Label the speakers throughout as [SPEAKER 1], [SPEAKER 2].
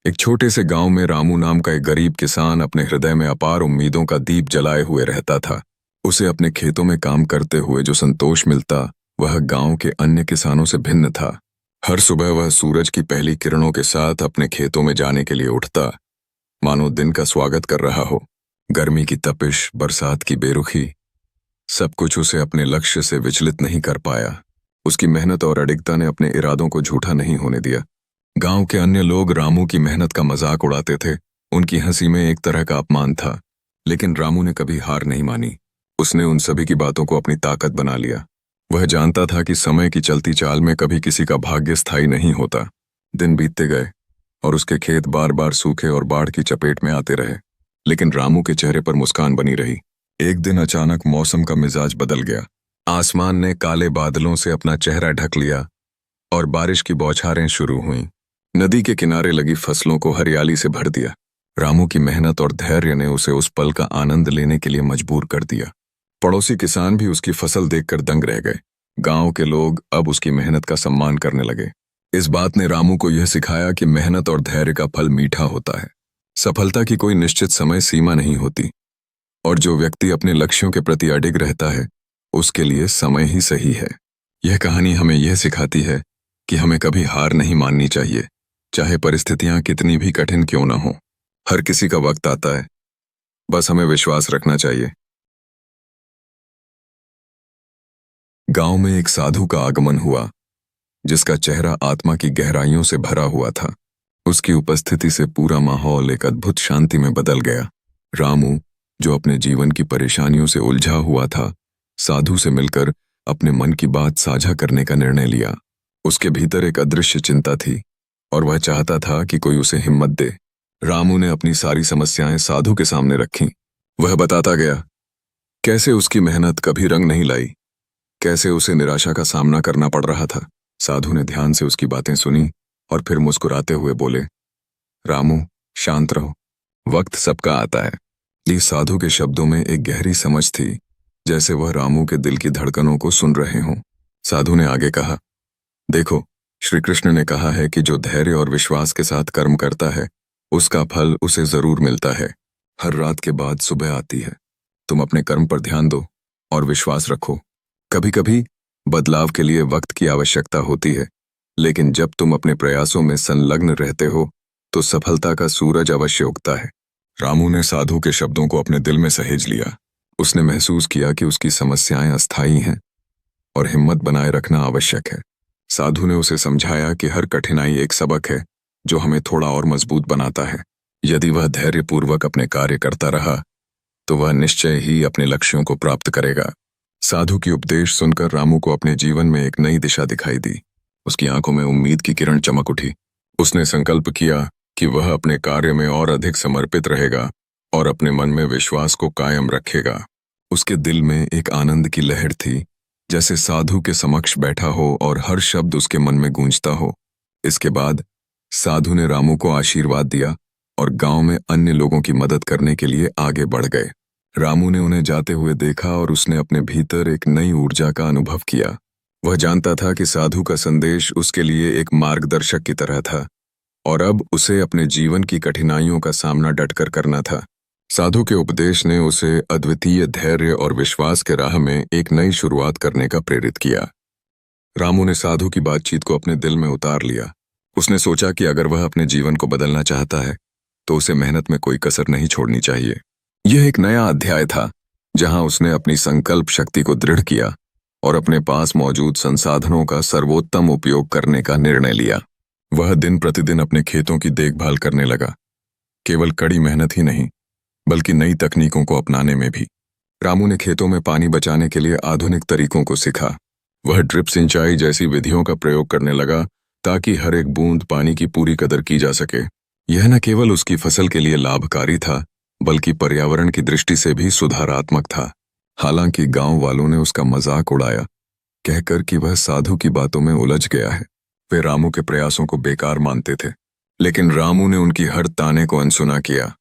[SPEAKER 1] एक छोटे से गांव में रामू नाम का एक गरीब किसान अपने हृदय में अपार उम्मीदों का दीप जलाए हुए रहता था। उसे अपने खेतों में काम करते हुए जो संतोष मिलता, वह गांव के अन्य किसानों से भिन्न था। हर सुबह वह सूरज की पहली किरणों के साथ अपने खेतों में जाने के लिए उठता, मानो दिन का स्वागत कर रहा हो। गर्मी की तपिश, बरसात की बेरुखी, सब कुछ उसे अपने लक्ष्य से विचलित नहीं कर पाया। उसकी मेहनत और अडिगता ने अपने इरादों को झूठा नहीं होने दिया। गांव के अन्य लोग रामू की मेहनत का मजाक उड़ाते थे। उनकी हंसी में एक तरह का अपमान था, लेकिन रामू ने कभी हार नहीं मानी। उसने उन सभी की बातों को अपनी ताकत बना लिया। वह जानता था कि समय की चलती चाल में कभी किसी का भाग्य स्थायी नहीं होता। दिन बीतते गए और उसके खेत बार बार सूखे और बाढ़ की चपेट में आते रहे, लेकिन रामू के चेहरे पर मुस्कान बनी रही। एक दिन अचानक मौसम का मिजाज बदल गया। आसमान ने काले बादलों से अपना चेहरा ढक लिया और बारिश की बौछारें शुरू हुईं। नदी के किनारे लगी फसलों को हरियाली से भर दिया। रामू की मेहनत और धैर्य ने उसे उस पल का आनंद लेने के लिए मजबूर कर दिया। पड़ोसी किसान भी उसकी फसल देखकर दंग रह गए। गांव के लोग अब उसकी मेहनत का सम्मान करने लगे। इस बात ने रामू को यह सिखाया कि मेहनत और धैर्य का फल मीठा होता है। सफलता की कोई निश्चित समय सीमा नहीं होती, और जो व्यक्ति अपने लक्ष्यों के प्रति अडिग रहता है, उसके लिए समय ही सही है। यह कहानी हमें यह सिखाती है कि हमें कभी हार नहीं माननी चाहिए, चाहे परिस्थितियां कितनी भी कठिन क्यों न हो। हर किसी का वक्त आता है, बस हमें विश्वास रखना चाहिए। गांव में एक साधु का आगमन हुआ, जिसका चेहरा आत्मा की गहराइयों से भरा हुआ था। उसकी उपस्थिति से पूरा माहौल एक अद्भुत शांति में बदल गया। रामू, जो अपने जीवन की परेशानियों से उलझा हुआ था, साधु से मिलकर अपने मन की बात साझा करने का निर्णय लिया। उसके भीतर एक अदृश्य चिंता थी और वह चाहता था कि कोई उसे हिम्मत दे। रामू ने अपनी सारी समस्याएं साधु के सामने रखीं। वह बताता गया कैसे उसकी मेहनत कभी रंग नहीं लाई, कैसे उसे निराशा का सामना करना पड़ रहा था। साधु ने ध्यान से उसकी बातें सुनी और फिर मुस्कुराते हुए बोले, रामू, शांत रहो, वक्त सबका आता है। इस साधु के शब्दों में एक गहरी समझ थी, जैसे वह रामू के दिल की धड़कनों को सुन रहे हों। साधु ने आगे कहा, देखो, श्री कृष्ण ने कहा है कि जो धैर्य और विश्वास के साथ कर्म करता है, उसका फल उसे जरूर मिलता है। हर रात के बाद सुबह आती है। तुम अपने कर्म पर ध्यान दो और विश्वास रखो। कभी कभी बदलाव के लिए वक्त की आवश्यकता होती है, लेकिन जब तुम अपने प्रयासों में संलग्न रहते हो, तो सफलता का सूरज अवश्य उगता है। रामू ने साधु के शब्दों को अपने दिल में सहेज लिया। उसने महसूस किया कि उसकी समस्याएं अस्थायी हैं और हिम्मत बनाए रखना आवश्यक है। साधु ने उसे समझाया कि हर कठिनाई एक सबक है, जो हमें थोड़ा और मजबूत बनाता है। यदि वह धैर्यपूर्वक अपने कार्य करता रहा, तो वह निश्चय ही अपने लक्ष्यों को प्राप्त करेगा। साधु की उपदेश सुनकर रामू को अपने जीवन में एक नई दिशा दिखाई दी। उसकी आंखों में उम्मीद की किरण चमक उठी। उसने संकल्प किया कि वह अपने कार्य में और अधिक समर्पित रहेगा और अपने मन में विश्वास को कायम रखेगा। उसके दिल में एक आनंद की लहर थी, जैसे साधु के समक्ष बैठा हो और हर शब्द उसके मन में गूंजता हो। इसके बाद साधु ने रामू को आशीर्वाद दिया और गांव में अन्य लोगों की मदद करने के लिए आगे बढ़ गए। रामू ने उन्हें जाते हुए देखा और उसने अपने भीतर एक नई ऊर्जा का अनुभव किया। वह जानता था कि साधु का संदेश उसके लिए एक मार्गदर्शक की तरह था, और अब उसे अपने जीवन की कठिनाइयों का सामना डटकर करना था। साधु के उपदेश ने उसे अद्वितीय धैर्य और विश्वास के राह में एक नई शुरुआत करने का प्रेरित किया। रामू ने साधु की बातचीत को अपने दिल में उतार लिया। उसने सोचा कि अगर वह अपने जीवन को बदलना चाहता है, तो उसे मेहनत में कोई कसर नहीं छोड़नी चाहिए। यह एक नया अध्याय था, जहां उसने अपनी संकल्प शक्ति को दृढ़ किया और अपने पास मौजूद संसाधनों का सर्वोत्तम उपयोग करने का निर्णय लिया। वह दिन प्रतिदिन अपने खेतों की देखभाल करने लगा, केवल कड़ी मेहनत ही नहीं, बल्कि नई तकनीकों को अपनाने में भी। रामू ने खेतों में पानी बचाने के लिए आधुनिक तरीकों को सीखा। वह ड्रिप सिंचाई जैसी विधियों का प्रयोग करने लगा, ताकि हर एक बूंद पानी की पूरी कदर की जा सके। यह न केवल उसकी फसल के लिए लाभकारी था, बल्कि पर्यावरण की दृष्टि से भी सुधारात्मक था। हालांकि गांव वालों ने उसका मजाक उड़ाया, कहकर कि वह साधु की बातों में उलझ गया है। वे रामू के प्रयासों को बेकार मानते थे, लेकिन रामू ने उनकी हर ताने को अनसुना किया।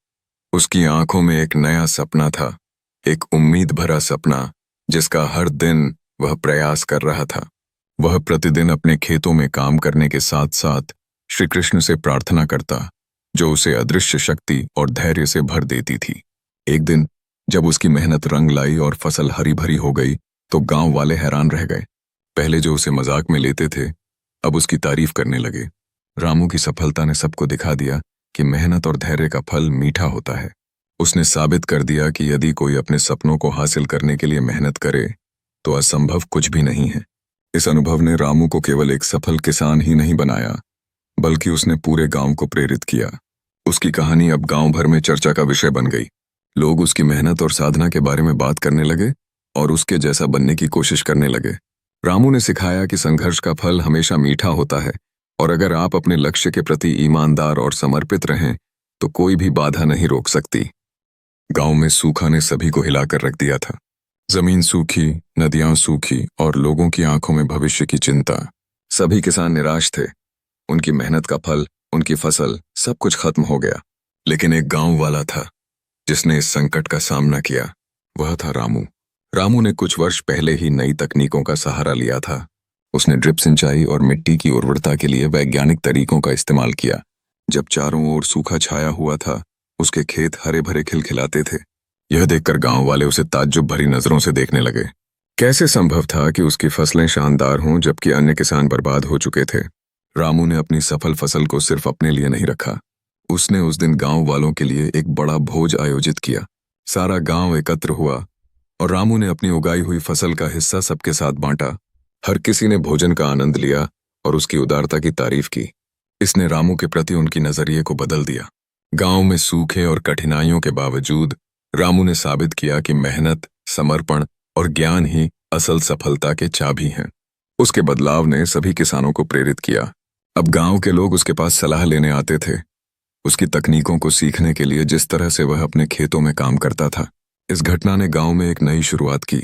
[SPEAKER 1] उसकी आंखों में एक नया सपना था, एक उम्मीद भरा सपना, जिसका हर दिन वह प्रयास कर रहा था। वह प्रतिदिन अपने खेतों में काम करने के साथ साथ श्री कृष्ण से प्रार्थना करता जो उसे अदृश्य शक्ति और धैर्य से भर देती थी। एक दिन जब उसकी मेहनत रंग लाई और फसल हरी भरी हो गई तो गांव वाले हैरान रह गए। पहले जो उसे मजाक में लेते थे अब उसकी तारीफ करने लगे। रामू की सफलता ने सबको दिखा दिया कि मेहनत और धैर्य का फल मीठा होता है। उसने साबित कर दिया कि यदि कोई अपने सपनों को हासिल करने के लिए मेहनत करे तो असंभव कुछ भी नहीं है। इस अनुभव ने रामू को केवल एक सफल किसान ही नहीं बनाया, बल्कि उसने पूरे गांव को प्रेरित किया। उसकी कहानी अब गांव भर में चर्चा का विषय बन गई। लोग उसकी मेहनत और साधना के बारे में बात करने लगे और उसके जैसा बनने की कोशिश करने लगे। रामू ने सिखाया कि संघर्ष का फल हमेशा मीठा होता है और अगर आप अपने लक्ष्य के प्रति ईमानदार और समर्पित रहें तो कोई भी बाधा नहीं रोक सकती। गांव में सूखा ने सभी को हिलाकर रख दिया था। जमीन सूखी, नदियां सूखी और लोगों की आंखों में भविष्य की चिंता। सभी किसान निराश थे। उनकी मेहनत का फल, उनकी फसल, सब कुछ खत्म हो गया। लेकिन एक गांव वाला था जिसने इस संकट का सामना किया। वह था रामू। रामू ने कुछ वर्ष पहले ही नई तकनीकों का सहारा लिया था। उसने ड्रिप सिंचाई और मिट्टी की उर्वरता के लिए वैज्ञानिक तरीकों का इस्तेमाल किया। जब चारों ओर सूखा छाया हुआ था, उसके खेत हरे भरे खिलखिलाते थे। यह देखकर गांव वाले उसे ताज्जुब भरी नजरों से देखने लगे। कैसे संभव था कि उसकी फसलें शानदार हों जबकि अन्य किसान बर्बाद हो चुके थे? रामू ने अपनी सफल फसल को सिर्फ अपने लिए नहीं रखा। उसने उस दिन गांव वालों के लिए एक बड़ा भोज आयोजित किया। सारा गांव एकत्र हुआ और रामू ने अपनी उगाई हुई फसल का हिस्सा सबके साथ बांटा। हर किसी ने भोजन का आनंद लिया और उसकी उदारता की तारीफ की। इसने रामू के प्रति उनकी नजरिए को बदल दिया। गांव में सूखे और कठिनाइयों के बावजूद रामू ने साबित किया कि मेहनत, समर्पण और ज्ञान ही असल सफलता के चाबी हैं। उसके बदलाव ने सभी किसानों को प्रेरित किया। अब गांव के लोग उसके पास सलाह लेने आते थे, उसकी तकनीकों को सीखने के लिए, जिस तरह से वह अपने खेतों में काम करता था। इस घटना ने गांव में एक नई शुरुआत की।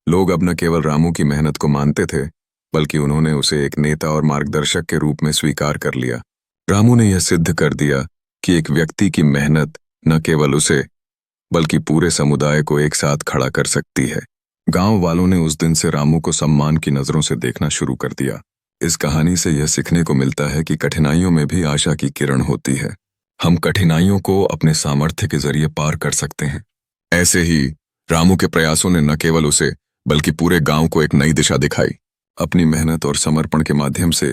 [SPEAKER 1] लोग अब न केवल रामू की मेहनत को मानते थे, बल्कि उन्होंने उसे एक नेता और मार्गदर्शक के रूप में स्वीकार कर लिया। रामू ने यह सिद्ध कर दिया कि एक व्यक्ति की मेहनत न केवल उसे बल्कि पूरे समुदाय को एक साथ खड़ा कर सकती है। गांव वालों ने उस दिन से रामू को सम्मान की नजरों से देखना शुरू कर दिया। इस कहानी से यह सीखने को मिलता है कि कठिनाइयों में भी आशा की किरण होती है। हम कठिनाइयों को अपने सामर्थ्य के जरिए पार कर सकते हैं। ऐसे ही रामू के प्रयासों ने न केवल उसे बल्कि पूरे गांव को एक नई दिशा दिखाई। अपनी मेहनत और समर्पण के माध्यम से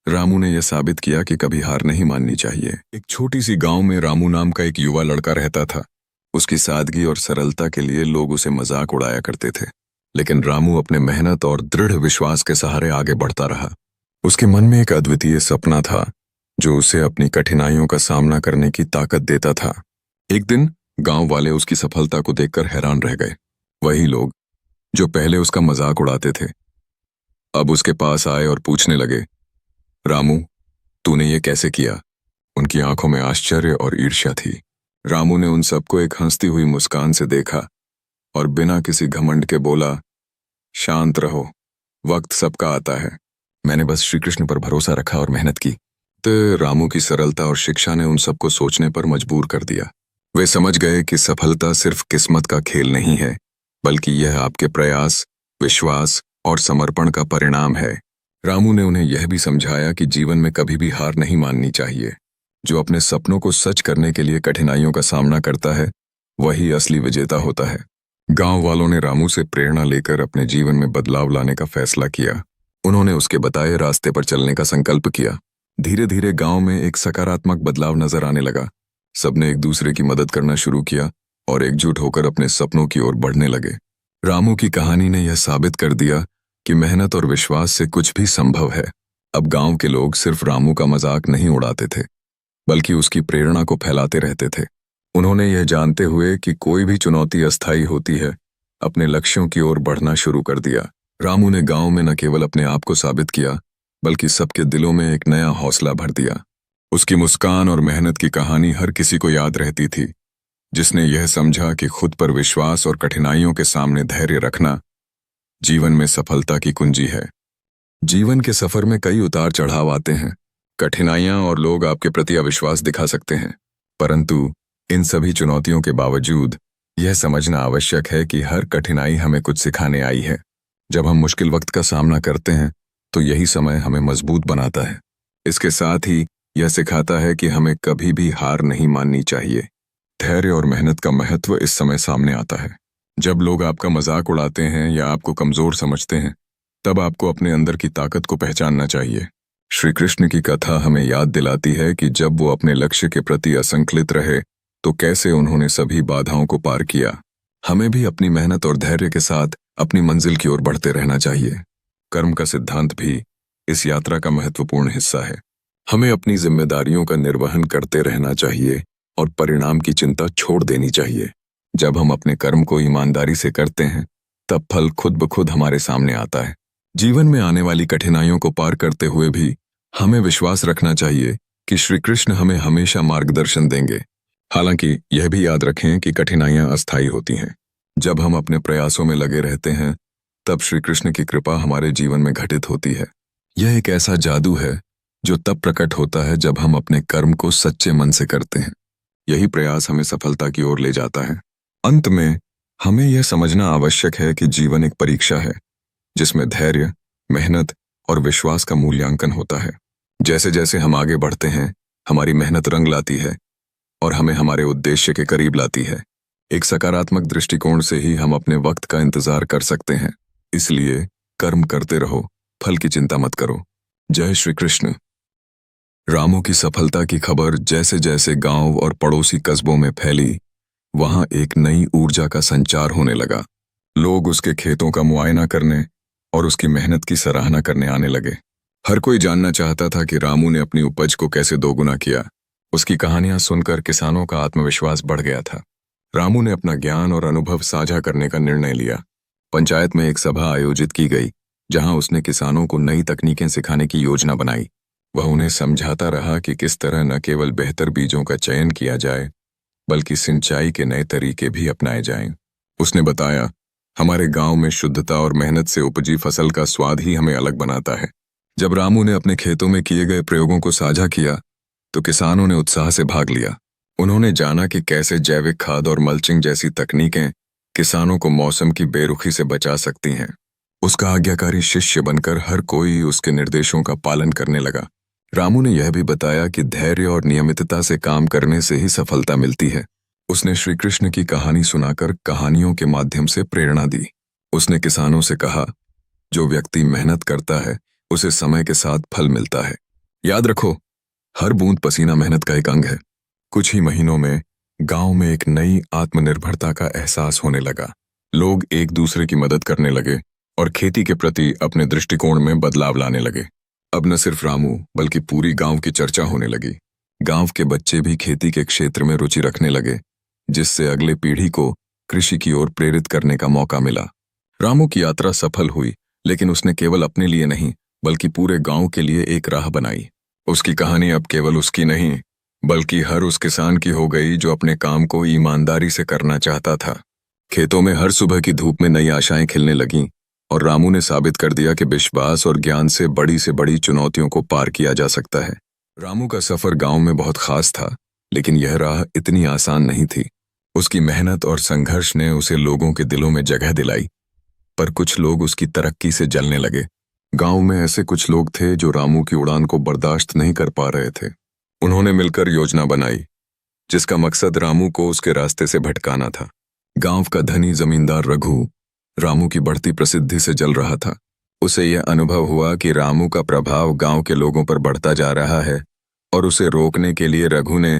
[SPEAKER 1] रामू ने यह साबित किया कि कभी हार नहीं माननी चाहिए। एक छोटी सी गांव में रामू नाम का एक युवा लड़का रहता था। उसकी सादगी और सरलता के लिए लोग उसे मजाक उड़ाया करते थे, लेकिन रामू अपने मेहनत और दृढ़ विश्वास के सहारे आगे बढ़ता रहा। उसके मन में एक अद्वितीय सपना था जो उसे अपनी कठिनाइयों का सामना करने की ताकत देता था। एक दिन गांव वाले उसकी सफलता को देखकर हैरान रह गए। वही लोग जो पहले उसका मजाक उड़ाते थे अब उसके पास आए और पूछने लगे, रामू, तूने ये कैसे किया? उनकी आंखों में आश्चर्य और ईर्ष्या थी। रामू ने उन सबको एक हंसती हुई मुस्कान से देखा और बिना किसी घमंड के बोला, शांत रहो, वक्त सबका आता है। मैंने बस श्री कृष्ण पर भरोसा रखा और मेहनत की। तो रामू की सरलता और शिक्षा ने उन सबको सोचने पर मजबूर कर दिया। वे समझ गए कि सफलता सिर्फ किस्मत का खेल नहीं है, बल्कि यह आपके प्रयास, विश्वास और समर्पण का परिणाम है। रामू ने उन्हें यह भी समझाया कि जीवन में कभी भी हार नहीं माननी चाहिए। जो अपने सपनों को सच करने के लिए कठिनाइयों का सामना करता है, वही असली विजेता होता है। गांव वालों ने रामू से प्रेरणा लेकर अपने जीवन में बदलाव लाने का फैसला किया। उन्होंने उसके बताए रास्ते पर चलने का संकल्प किया। धीरे धीरे गांव में एक सकारात्मक बदलाव नजर आने लगा। सबने एक दूसरे की मदद करना शुरू किया और एकजुट होकर अपने सपनों की ओर बढ़ने लगे। रामू की कहानी ने यह साबित कर दिया कि मेहनत और विश्वास से कुछ भी संभव है। अब गांव के लोग सिर्फ रामू का मजाक नहीं उड़ाते थे, बल्कि उसकी प्रेरणा को फैलाते रहते थे। उन्होंने यह जानते हुए कि कोई भी चुनौती अस्थायी होती है, अपने लक्ष्यों की ओर बढ़ना शुरू कर दिया। रामू ने गांव में न केवल अपने आप को साबित किया, बल्कि सबके दिलों में एक नया हौसला भर दिया। उसकी मुस्कान और मेहनत की कहानी हर किसी को याद रहती थी, जिसने यह समझा कि खुद पर विश्वास और कठिनाइयों के सामने धैर्य रखना जीवन में सफलता की कुंजी है। जीवन के सफर में कई उतार चढ़ाव आते हैं। कठिनाइयां और लोग आपके प्रति अविश्वास दिखा सकते हैं, परंतु इन सभी चुनौतियों के बावजूद यह समझना आवश्यक है कि हर कठिनाई हमें कुछ सिखाने आई है। जब हम मुश्किल वक्त का सामना करते हैं तो यही समय हमें मजबूत बनाता है। इसके साथ ही यह सिखाता है कि हमें कभी भी हार नहीं माननी चाहिए। धैर्य और मेहनत का महत्व इस समय सामने आता है। जब लोग आपका मजाक उड़ाते हैं या आपको कमजोर समझते हैं, तब आपको अपने अंदर की ताकत को पहचानना चाहिए। श्री कृष्ण की कथा हमें याद दिलाती है कि जब वो अपने लक्ष्य के प्रति असंकलित रहे तो कैसे उन्होंने सभी बाधाओं को पार किया। हमें भी अपनी मेहनत और धैर्य के साथ अपनी मंजिल की ओर बढ़ते रहना चाहिए। कर्म का सिद्धांत भी इस यात्रा का महत्वपूर्ण हिस्सा है। हमें अपनी जिम्मेदारियों का निर्वहन करते रहना चाहिए और परिणाम की चिंता छोड़ देनी चाहिए। जब हम अपने कर्म को ईमानदारी से करते हैं, तब फल खुद ब खुद हमारे सामने आता है। जीवन में आने वाली कठिनाइयों को पार करते हुए भी हमें विश्वास रखना चाहिए कि श्री कृष्ण हमें हमेशा मार्गदर्शन देंगे। हालांकि यह भी याद रखें कि कठिनाइयां अस्थायी होती हैं। जब हम अपने प्रयासों में लगे रहते हैं, तब श्री कृष्ण की कृपा हमारे जीवन में घटित होती है। यह एक ऐसा जादू है जो तब प्रकट होता है जब हम अपने कर्म को सच्चे मन से करते हैं। यही प्रयास हमें सफलता की ओर ले जाता है। अंत में हमें यह समझना आवश्यक है कि जीवन एक परीक्षा है जिसमें धैर्य, मेहनत और विश्वास का मूल्यांकन होता है। जैसे जैसे हम आगे बढ़ते हैं, हमारी मेहनत रंग लाती है और हमें हमारे उद्देश्य के करीब लाती है। एक सकारात्मक दृष्टिकोण से ही हम अपने वक्त का इंतजार कर सकते हैं। इसलिए कर्म करते रहो, फल की चिंता मत करो। जय श्री कृष्ण। रामू की सफलता की खबर जैसे जैसे गांव और पड़ोसी कस्बों में फैली, वहां एक नई ऊर्जा का संचार होने लगा। लोग उसके खेतों का मुआयना करने और उसकी मेहनत की सराहना करने आने लगे। हर कोई जानना चाहता था कि रामू ने अपनी उपज को कैसे दोगुना किया। उसकी कहानियां सुनकर किसानों का आत्मविश्वास बढ़ गया था। रामू ने अपना ज्ञान और अनुभव साझा करने का निर्णय लिया। पंचायत में एक सभा आयोजित की गई, जहां उसने किसानों को नई तकनीकें सिखाने की योजना बनाई। वह उन्हें समझाता रहा कि किस तरह न केवल बेहतर बीजों का चयन किया जाए, बल्कि सिंचाई के नए तरीके भी अपनाए जाएं। उसने बताया, हमारे गांव में शुद्धता और मेहनत से उपजी फसल का स्वाद ही हमें अलग बनाता है। जब रामू ने अपने खेतों में किए गए प्रयोगों को साझा किया, तो किसानों ने उत्साह से भाग लिया। उन्होंने जाना कि कैसे जैविक खाद और मल्चिंग जैसी तकनीकें किसानों को मौसम की बेरुखी से बचा सकती हैं। उसका आज्ञाकारी शिष्य बनकर हर कोई उसके निर्देशों का पालन करने लगा। रामू ने यह भी बताया कि धैर्य और नियमितता से काम करने से ही सफलता मिलती है। उसने श्री कृष्ण की कहानी सुनाकर कहानियों के माध्यम से प्रेरणा दी। उसने किसानों से कहा, जो व्यक्ति मेहनत करता है उसे समय के साथ फल मिलता है। याद रखो, हर बूंद पसीना मेहनत का एक अंग है। कुछ ही महीनों में गांव में एक नई आत्मनिर्भरता का एहसास होने लगा। लोग एक दूसरे की मदद करने लगे और खेती के प्रति अपने दृष्टिकोण में बदलाव लाने लगे। अब न सिर्फ रामू बल्कि पूरी गांव की चर्चा होने लगी। गांव के बच्चे भी खेती के क्षेत्र में रुचि रखने लगे, जिससे अगले पीढ़ी को कृषि की ओर प्रेरित करने का मौका मिला। रामू की यात्रा सफल हुई, लेकिन उसने केवल अपने लिए नहीं बल्कि पूरे गांव के लिए एक राह बनाई। उसकी कहानी अब केवल उसकी नहीं, बल्कि हर उस किसान की हो गई जो अपने काम को ईमानदारी से करना चाहता था। खेतों में हर सुबह की धूप में नई आशाएं खिलने लगीं और रामू ने साबित कर दिया कि विश्वास और ज्ञान से बड़ी चुनौतियों को पार किया जा सकता है। रामू का सफर गांव में बहुत खास था, लेकिन यह राह इतनी आसान नहीं थी। उसकी मेहनत और संघर्ष ने उसे लोगों के दिलों में जगह दिलाई, पर कुछ लोग उसकी तरक्की से जलने लगे। गांव में ऐसे कुछ लोग थे जो रामू की उड़ान को बर्दाश्त नहीं कर पा रहे थे। उन्होंने मिलकर योजना बनाई, जिसका मकसद रामू को उसके रास्ते से भटकाना था। गांव का धनी जमींदार रघु रामू की बढ़ती प्रसिद्धि से जल रहा था। उसे यह अनुभव हुआ कि रामू का प्रभाव गांव के लोगों पर बढ़ता जा रहा है और उसे रोकने के लिए रघु ने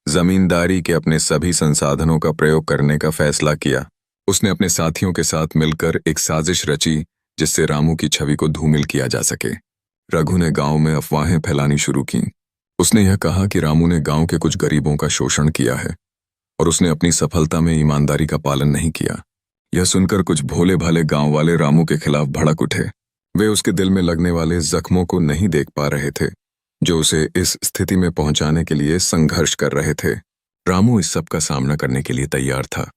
[SPEAKER 1] जमींदारी के अपने सभी संसाधनों का प्रयोग करने का फैसला किया। उसने अपने साथियों के साथ मिलकर एक साजिश रची जिससे रामू की छवि को धूमिल किया जा सके। रघु ने गांव में अफवाहें फैलानी शुरू की। उसने यह कहा कि रामू ने गांव के कुछ गरीबों का शोषण किया है और उसने अपनी सफलता में ईमानदारी का पालन नहीं किया। यह सुनकर कुछ भोले भाले गांव वाले रामू के खिलाफ भड़क उठे। वे उसके दिल में लगने वाले जख्मों को नहीं देख पा रहे थे, जो उसे इस स्थिति में पहुंचाने के लिए संघर्ष कर रहे थे। रामू इस सब का सामना करने के लिए तैयार था।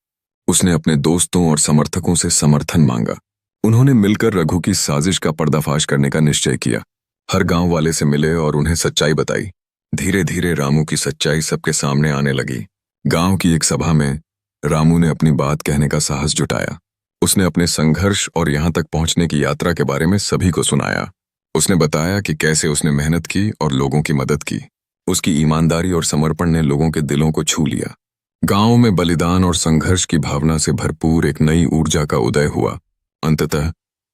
[SPEAKER 1] उसने अपने दोस्तों और समर्थकों से समर्थन मांगा। उन्होंने मिलकर रघु की साजिश का पर्दाफाश करने का निश्चय किया। हर गांव वाले से मिले और उन्हें सच्चाई बताई। धीरे धीरे रामू की सच्चाई सबके सामने आने लगी। गांव की एक सभा में रामू ने अपनी बात कहने का साहस जुटाया। उसने अपने संघर्ष और यहां तक पहुंचने की यात्रा के बारे में सभी को सुनाया। उसने बताया कि कैसे उसने मेहनत की और लोगों की मदद की। उसकी ईमानदारी और समर्पण ने लोगों के दिलों को छू लिया। गांव में बलिदान और संघर्ष की भावना से भरपूर एक नई ऊर्जा का उदय हुआ। अंततः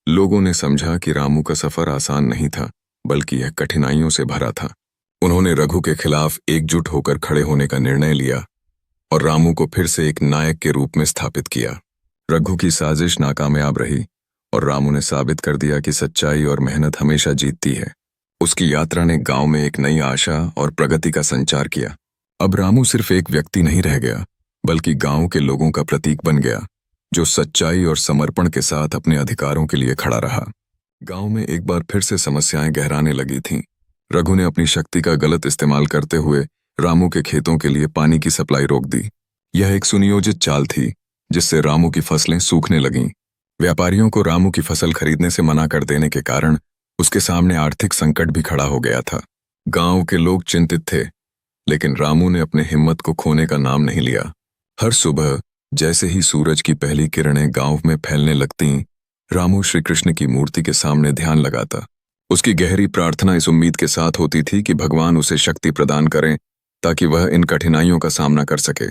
[SPEAKER 1] लोगों ने समझा कि रामू का सफर आसान नहीं था, बल्कि यह कठिनाइयों से भरा था। उन्होंने रघु के खिलाफ एकजुट होकर खड़े होने का निर्णय लिया और रामू को फिर से एक नायक के रूप में स्थापित किया। रघु की साजिश नाकामयाब रही और रामू ने साबित कर दिया कि सच्चाई और मेहनत हमेशा जीतती है। उसकी यात्रा ने गांव में एक नई आशा और प्रगति का संचार किया। अब रामू सिर्फ एक व्यक्ति नहीं रह गया, बल्कि गांव के लोगों का प्रतीक बन गया, जो सच्चाई और समर्पण के साथ अपने अधिकारों के लिए खड़ा रहा। गांव में एक बार फिर से समस्याएं गहराने लगी थीं। रघु ने अपनी शक्ति का गलत इस्तेमाल करते हुए रामू के खेतों के लिए पानी की सप्लाई रोक दी। यह एक सुनियोजित चाल थी, जिससे रामू की फसलें सूखने लगीं। व्यापारियों को रामू की फसल खरीदने से मना कर देने के कारण उसके सामने आर्थिक संकट भी खड़ा हो गया था। गांव के लोग चिंतित थे, लेकिन रामू ने अपने हिम्मत को खोने का नाम नहीं लिया। हर सुबह जैसे ही सूरज की पहली किरणें गांव में फैलने लगतीं, रामू श्री कृष्ण की मूर्ति के सामने ध्यान लगाता। उसकी गहरी प्रार्थना इस उम्मीद के साथ होती थी कि भगवान उसे शक्ति प्रदान करें ताकि वह इन कठिनाइयों का सामना कर सके।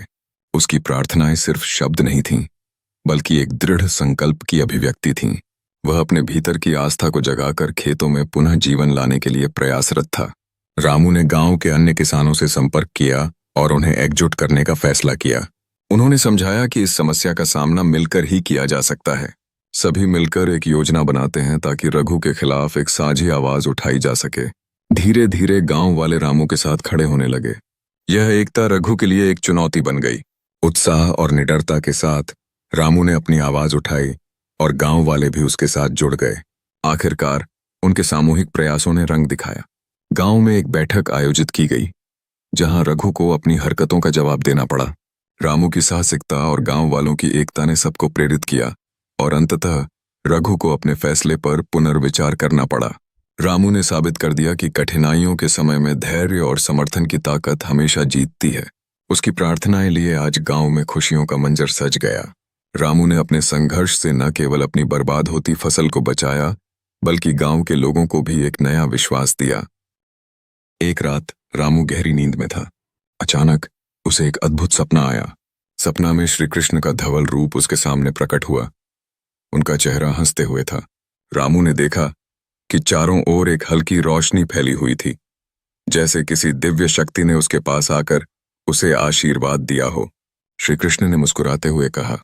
[SPEAKER 1] उसकी प्रार्थनाएं सिर्फ शब्द नहीं थीं, बल्कि एक दृढ़ संकल्प की अभिव्यक्ति थीं। वह अपने भीतर की आस्था को जगाकर खेतों में पुनः जीवन लाने के लिए प्रयासरत था। रामू ने गांव के अन्य किसानों से संपर्क किया और उन्हें एकजुट करने का फैसला किया। उन्होंने समझाया कि इस समस्या का सामना मिलकर ही किया जा सकता है। सभी मिलकर एक योजना बनाते हैं ताकि रघु के खिलाफ एक साझी आवाज उठाई जा सके। धीरे धीरे गांव वाले रामू के साथ खड़े होने लगे। यह एकता रघु के लिए एक चुनौती बन गई। उत्साह और निडरता के साथ रामू ने अपनी आवाज उठाई और गांव वाले भी उसके साथ जुड़ गए। आखिरकार उनके सामूहिक प्रयासों ने रंग दिखाया। गांव में एक बैठक आयोजित की गई, जहां रघु को अपनी हरकतों का जवाब देना पड़ा। रामू की साहसिकता और गांव वालों की एकता ने सबको प्रेरित किया और अंततः रघु को अपने फैसले पर पुनर्विचार करना पड़ा। रामू ने साबित कर दिया कि कठिनाइयों के समय में धैर्य और समर्थन की ताकत हमेशा जीतती है। उसकी प्रार्थनाएं लिए आज गांव में खुशियों का मंजर सज गया। रामू ने अपने संघर्ष से न केवल अपनी बर्बाद होती फसल को बचाया, बल्कि गांव के लोगों को भी एक नया विश्वास दिया। एक रात रामू गहरी नींद में था। अचानक उसे एक अद्भुत सपना आया। सपना में श्री कृष्ण का धवल रूप उसके सामने प्रकट हुआ। उनका चेहरा हंसते हुए था। रामू ने देखा कि चारों ओर एक हल्की रोशनी फैली हुई थी, जैसे किसी दिव्य शक्ति ने उसके पास आकर उसे आशीर्वाद दिया हो। श्री कृष्ण ने मुस्कुराते हुए कहा,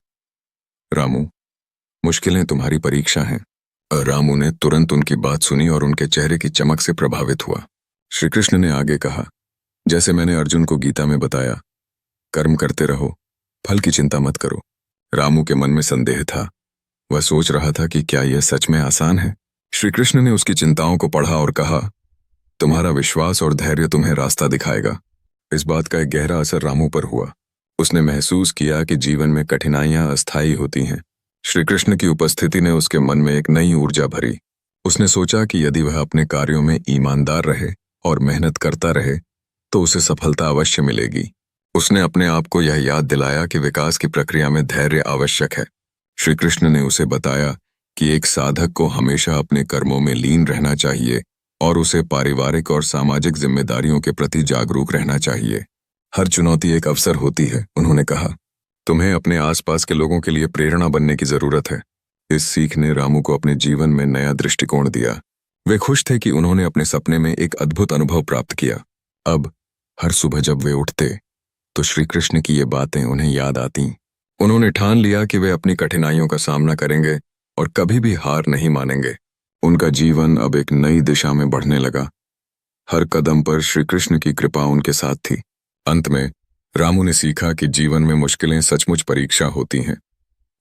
[SPEAKER 1] रामू, मुश्किलें तुम्हारी परीक्षा हैं। रामू ने तुरंत उनकी बात सुनी और उनके चेहरे की चमक से प्रभावित हुआ। श्री कृष्ण ने आगे कहा, जैसे मैंने अर्जुन को गीता में बताया, कर्म करते रहो, फल की चिंता मत करो। रामू के मन में संदेह था। वह सोच रहा था कि क्या यह सच में आसान है। श्री कृष्ण ने उसकी चिंताओं को पढ़ा और कहा, तुम्हारा विश्वास और धैर्य तुम्हें रास्ता दिखाएगा। इस बात का एक गहरा असर रामू पर हुआ। उसने महसूस किया कि जीवन में कठिनाइयां अस्थायी होती हैं। श्री कृष्ण की उपस्थिति ने उसके मन में एक नई ऊर्जा भरी। उसने सोचा कि यदि वह अपने कार्यों में ईमानदार रहे और मेहनत करता रहे, तो उसे सफलता अवश्य मिलेगी। उसने अपने आप को यह याद दिलाया कि विकास की प्रक्रिया में धैर्य आवश्यक है। श्री कृष्ण ने उसे बताया कि एक साधक को हमेशा अपने कर्मों में लीन रहना चाहिए और उसे पारिवारिक और सामाजिक जिम्मेदारियों के प्रति जागरूक रहना चाहिए। हर चुनौती एक अवसर होती है, उन्होंने कहा। तुम्हें अपने आसपास के लोगों के लिए प्रेरणा बनने की जरूरत है। इस सीख ने रामू को अपने जीवन में नया दृष्टिकोण दिया। वे खुश थे कि उन्होंने अपने सपने में एक अद्भुत अनुभव प्राप्त किया। अब हर सुबह जब वे उठते, तो श्री कृष्ण की ये बातें उन्हें याद आतीं। उन्होंने ठान लिया कि वे अपनी कठिनाइयों का सामना करेंगे और कभी भी हार नहीं मानेंगे। उनका जीवन अब एक नई दिशा में बढ़ने लगा। हर कदम पर श्री कृष्ण की कृपा उनके साथ थी। अंत में रामू ने सीखा कि जीवन में मुश्किलें सचमुच परीक्षा होती हैं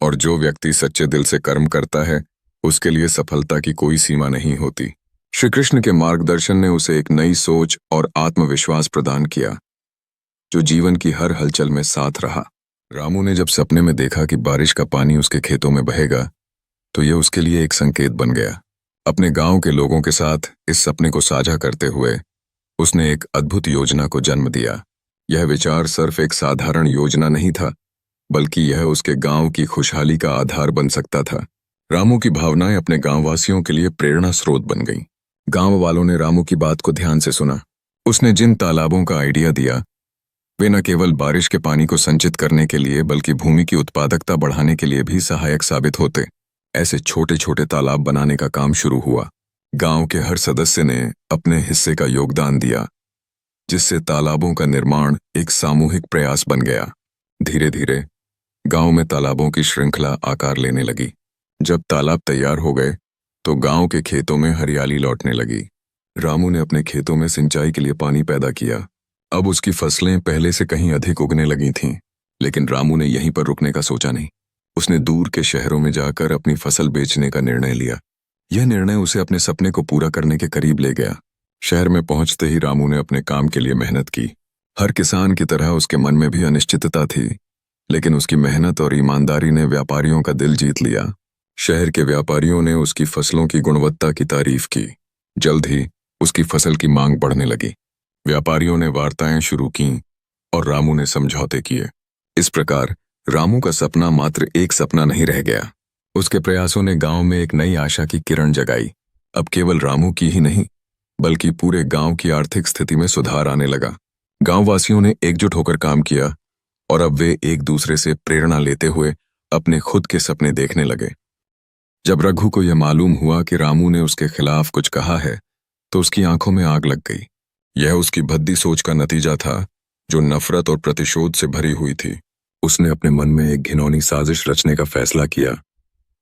[SPEAKER 1] और जो व्यक्ति सच्चे दिल से कर्म करता है, उसके लिए सफलता की कोई सीमा नहीं होती। श्री कृष्ण के मार्गदर्शन ने उसे एक नई सोच और आत्मविश्वास प्रदान किया, जो जीवन की हर हलचल में साथ रहा। रामू ने जब सपने में देखा कि बारिश का पानी उसके खेतों में बहेगा, तो यह उसके लिए एक संकेत बन गया। अपने गांव के लोगों के साथ इस सपने को साझा करते हुए उसने एक अद्भुत योजना को जन्म दिया। यह विचार सिर्फ एक साधारण योजना नहीं था, बल्कि यह उसके गांव की खुशहाली का आधार बन सकता था। रामू की भावनाएं अपने गांववासियों के लिए प्रेरणा स्रोत बन गईं। गांव वालों ने रामू की बात को ध्यान से सुना। उसने जिन तालाबों का आइडिया दिया वे न केवल बारिश के पानी को संचित करने के लिए बल्कि भूमि की उत्पादकता बढ़ाने के लिए भी सहायक साबित होते। ऐसे छोटे छोटे तालाब बनाने का काम शुरू हुआ। गांव के हर सदस्य ने अपने हिस्से का योगदान दिया, जिससे तालाबों का निर्माण एक सामूहिक प्रयास बन गया। धीरे धीरे गांव में तालाबों की श्रृंखला आकार लेने लगी। जब तालाब तैयार हो गए तो गांव के खेतों में हरियाली लौटने लगी। रामू ने अपने खेतों में सिंचाई के लिए पानी पैदा किया। अब उसकी फसलें पहले से कहीं अधिक उगने लगी थीं, लेकिन रामू ने यहीं पर रुकने का सोचा नहीं। उसने दूर के शहरों में जाकर अपनी फसल बेचने का निर्णय लिया। यह निर्णय उसे अपने सपने को पूरा करने के करीब ले गया। शहर में पहुंचते ही रामू ने अपने काम के लिए मेहनत की। हर किसान की तरह उसके मन में भी अनिश्चितता थी, लेकिन उसकी मेहनत और ईमानदारी ने व्यापारियों का दिल जीत लिया। शहर के व्यापारियों ने उसकी फसलों की गुणवत्ता की तारीफ की। जल्द ही उसकी फसल की मांग बढ़ने लगी। व्यापारियों ने वार्ताएं शुरू कीं और रामू ने समझौते किए। इस प्रकार रामू का सपना मात्र एक सपना नहीं रह गया। उसके प्रयासों ने गांव में एक नई आशा की किरण जगाई। अब केवल रामू की ही नहीं, बल्कि पूरे गांव की आर्थिक स्थिति में सुधार आने लगा। गांववासियों ने एकजुट होकर काम किया और अब वे एक दूसरे से प्रेरणा लेते हुए अपने खुद के सपने देखने लगे। जब रघु को यह मालूम हुआ कि रामू ने उसके खिलाफ कुछ कहा है, तो उसकी आंखों में आग लग गई। यह उसकी भद्दी सोच का नतीजा था, जो नफरत और प्रतिशोध से भरी हुई थी। उसने अपने मन में एक घिनौनी साजिश रचने का फैसला किया,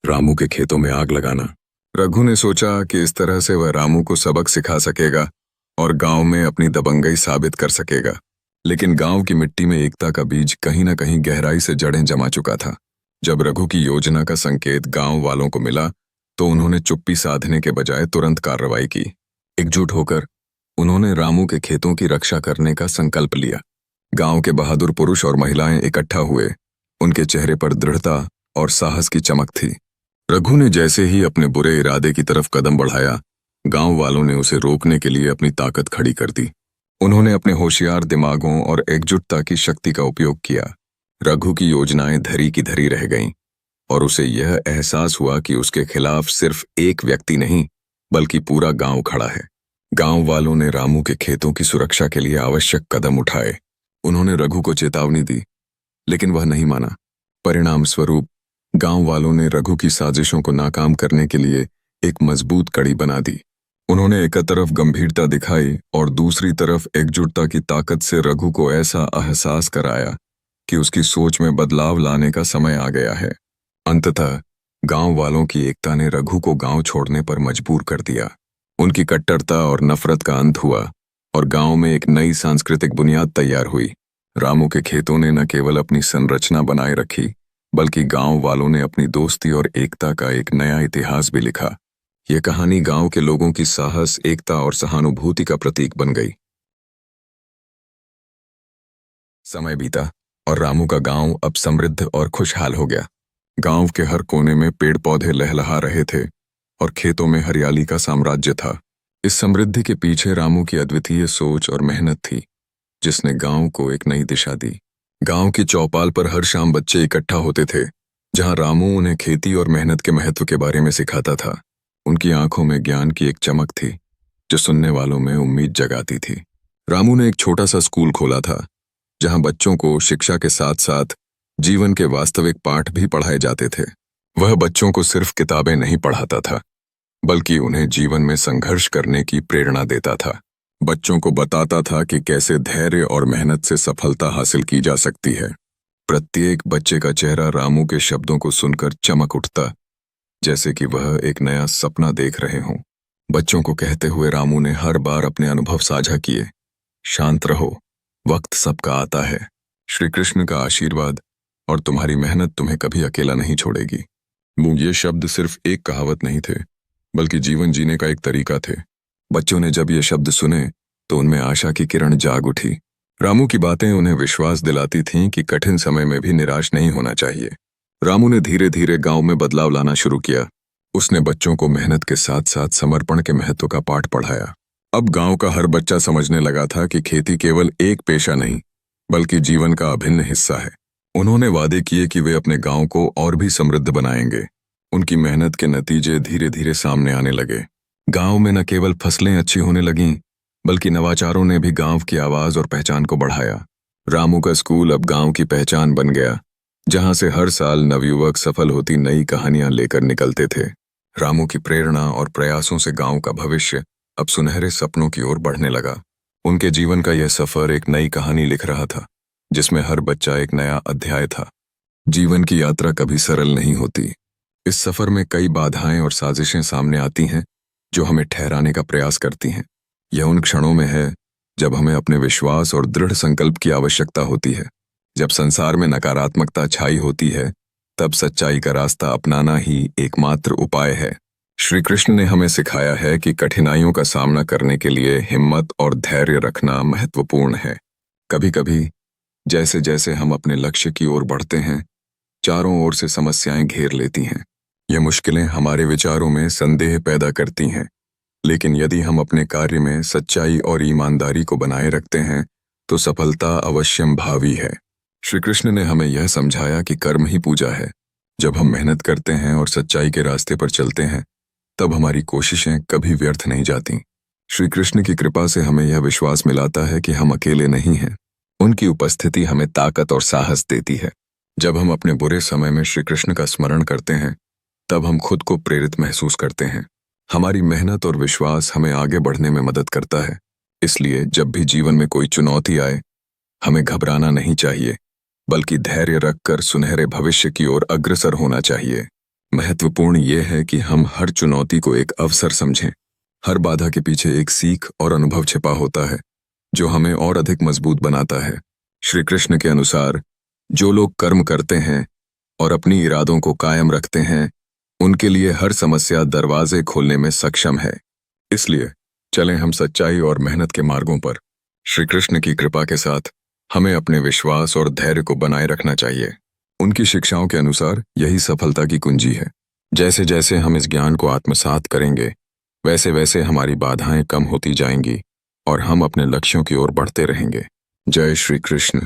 [SPEAKER 1] रामू के खेतों में आग लगाना। रघु ने सोचा कि इस तरह से वह रामू को सबक सिखा सकेगा और गांव में अपनी दबंगई साबित कर सकेगा। लेकिन गांव की मिट्टी में एकता का बीज कहीं न कहीं गहराई से जड़ें जमा चुका था। जब रघु की योजना का संकेत गांव वालों को मिला, तो उन्होंने चुप्पी साधने के बजाय तुरंत कार्रवाई की। एकजुट होकर उन्होंने रामू के खेतों की रक्षा करने का संकल्प लिया। गांव के बहादुर पुरुष और महिलाएं इकट्ठा हुए। उनके चेहरे पर दृढ़ता और साहस की चमक थी। रघु ने जैसे ही अपने बुरे इरादे की तरफ कदम बढ़ाया, गांव वालों ने उसे रोकने के लिए अपनी ताकत खड़ी कर दी। उन्होंने अपने होशियार दिमागों और एकजुटता की शक्ति का उपयोग किया। रघु की योजनाएं धरी की धरी रह गईं और उसे यह एहसास हुआ कि उसके खिलाफ सिर्फ एक व्यक्ति नहीं, बल्कि पूरा गांव खड़ा है। गांव वालों ने रामू के खेतों की सुरक्षा के लिए आवश्यक कदम उठाए। उन्होंने रघु को चेतावनी दी, लेकिन वह नहीं माना। परिणाम स्वरूप गांव वालों ने रघु की साजिशों को नाकाम करने के लिए एक मजबूत कड़ी बना दी। उन्होंने एक तरफ गंभीरता दिखाई और दूसरी तरफ एकजुटता की ताकत से रघु को ऐसा एहसास कराया कि उसकी सोच में बदलाव लाने का समय आ गया है। अंततः गांव वालों की एकता ने रघु को गांव छोड़ने पर मजबूर कर दिया। उनकी कट्टरता और नफरत का अंत हुआ और गांव में एक नई सांस्कृतिक बुनियाद तैयार हुई। रामू के खेतों ने न केवल अपनी संरचना बनाए रखी, बल्कि गांव वालों ने अपनी दोस्ती और एकता का एक नया इतिहास भी लिखा। यह कहानी गांव के लोगों की साहस, एकता और सहानुभूति का प्रतीक बन गई। समय बीता और रामू का गांव अब समृद्ध और खुशहाल हो गया। गांव के हर कोने में पेड़ पौधे लहलहा रहे थे और खेतों में हरियाली का साम्राज्य था। इस समृद्धि के पीछे रामू की अद्वितीय सोच और मेहनत थी, जिसने गांव को एक नई दिशा दी। गांव की चौपाल पर हर शाम बच्चे इकट्ठा होते थे, जहां रामू उन्हें खेती और मेहनत के महत्व के बारे में सिखाता था। उनकी आंखों में ज्ञान की एक चमक थी, जो सुनने वालों में उम्मीद जगाती थी। रामू ने एक छोटा सा स्कूल खोला था, जहां बच्चों को शिक्षा के साथ साथ जीवन के वास्तविक पाठ भी पढ़ाए जाते थे। वह बच्चों को सिर्फ किताबें नहीं पढ़ाता था, बल्कि उन्हें जीवन में संघर्ष करने की प्रेरणा देता था। बच्चों को बताता था कि कैसे धैर्य और मेहनत से सफलता हासिल की जा सकती है। प्रत्येक बच्चे का चेहरा रामू के शब्दों को सुनकर चमक उठता, जैसे कि वह एक नया सपना देख रहे हों। बच्चों को कहते हुए रामू ने हर बार अपने अनुभव साझा किए। शांत रहो, वक्त सबका आता है। श्री कृष्ण का आशीर्वाद और तुम्हारी मेहनत तुम्हें कभी अकेला नहीं छोड़ेगी। ये शब्द सिर्फ एक कहावत नहीं थे, बल्कि जीवन जीने का एक तरीका थे। बच्चों ने जब ये शब्द सुने तो उनमें आशा की किरण जाग उठी। रामू की बातें उन्हें विश्वास दिलाती थीं कि कठिन समय में भी निराश नहीं होना चाहिए। रामू ने धीरे धीरे गांव में बदलाव लाना शुरू किया। उसने बच्चों को मेहनत के साथ साथ समर्पण के महत्व का पाठ पढ़ाया। अब गांव का हर बच्चा समझने लगा था कि खेती केवल एक पेशा नहीं, बल्कि जीवन का अभिन्न हिस्सा है। उन्होंने वादे किए कि वे अपने गांव को और भी समृद्ध बनाएंगे। उनकी मेहनत के नतीजे धीरे धीरे सामने आने लगे। गांव में न केवल फसलें अच्छी होने लगीं, बल्कि नवाचारों ने भी गांव की आवाज और पहचान को बढ़ाया। रामू का स्कूल अब गांव की पहचान बन गया, जहां से हर साल नवयुवक सफल होती नई कहानियां लेकर निकलते थे। रामू की प्रेरणा और प्रयासों से गांव का भविष्य अब सुनहरे सपनों की ओर बढ़ने लगा। उनके जीवन का यह सफर एक नई कहानी लिख रहा था, जिसमें हर बच्चा एक नया अध्याय था। जीवन की यात्रा कभी सरल नहीं होती। इस सफर में कई बाधाएं और साजिशें सामने आती हैं, जो हमें ठहराने का प्रयास करती हैं। यह उन क्षणों में है जब हमें अपने विश्वास और दृढ़ संकल्प की आवश्यकता होती है। जब संसार में नकारात्मकता छाई होती है, तब सच्चाई का रास्ता अपनाना ही एकमात्र उपाय है। श्री कृष्ण ने हमें सिखाया है कि कठिनाइयों का सामना करने के लिए हिम्मत और धैर्य रखना महत्वपूर्ण है। कभी कभी जैसे जैसे हम अपने लक्ष्य की ओर बढ़ते हैं, चारों ओर से समस्याएं घेर लेती हैं। ये मुश्किलें हमारे विचारों में संदेह पैदा करती हैं, लेकिन यदि हम अपने कार्य में सच्चाई और ईमानदारी को बनाए रखते हैं, तो सफलता अवश्यम भावी है। श्री कृष्ण ने हमें यह समझाया कि कर्म ही पूजा है। जब हम मेहनत करते हैं और सच्चाई के रास्ते पर चलते हैं, तब हमारी कोशिशें कभी व्यर्थ नहीं जाती। श्री कृष्ण की कृपा से हमें यह विश्वास मिलाता है कि हम अकेले नहीं हैं। उनकी उपस्थिति हमें ताकत और साहस देती है। जब हम अपने बुरे समय में श्री कृष्ण का स्मरण करते हैं, तब हम खुद को प्रेरित महसूस करते हैं। हमारी मेहनत और विश्वास हमें आगे बढ़ने में मदद करता है। इसलिए जब भी जीवन में कोई चुनौती आए, हमें घबराना नहीं चाहिए, बल्कि धैर्य रखकर सुनहरे भविष्य की ओर अग्रसर होना चाहिए। महत्वपूर्ण यह है कि हम हर चुनौती को एक अवसर समझें। हर बाधा के पीछे एक सीख और अनुभव छिपा होता है, जो हमें और अधिक मजबूत बनाता है। श्री कृष्ण के अनुसार, जो लोग कर्म करते हैं और अपनी इरादों को कायम रखते हैं, उनके लिए हर समस्या दरवाजे खोलने में सक्षम है। इसलिए चलें हम सच्चाई और मेहनत के मार्गों पर। श्री कृष्ण की कृपा के साथ हमें अपने विश्वास और धैर्य को बनाए रखना चाहिए। उनकी शिक्षाओं के अनुसार यही सफलता की कुंजी है। जैसे जैसे हम इस ज्ञान को आत्मसात करेंगे, वैसे वैसे हमारी बाधाएं कम होती जाएंगी और हम अपने लक्ष्यों की ओर बढ़ते रहेंगे। जय श्री कृष्ण।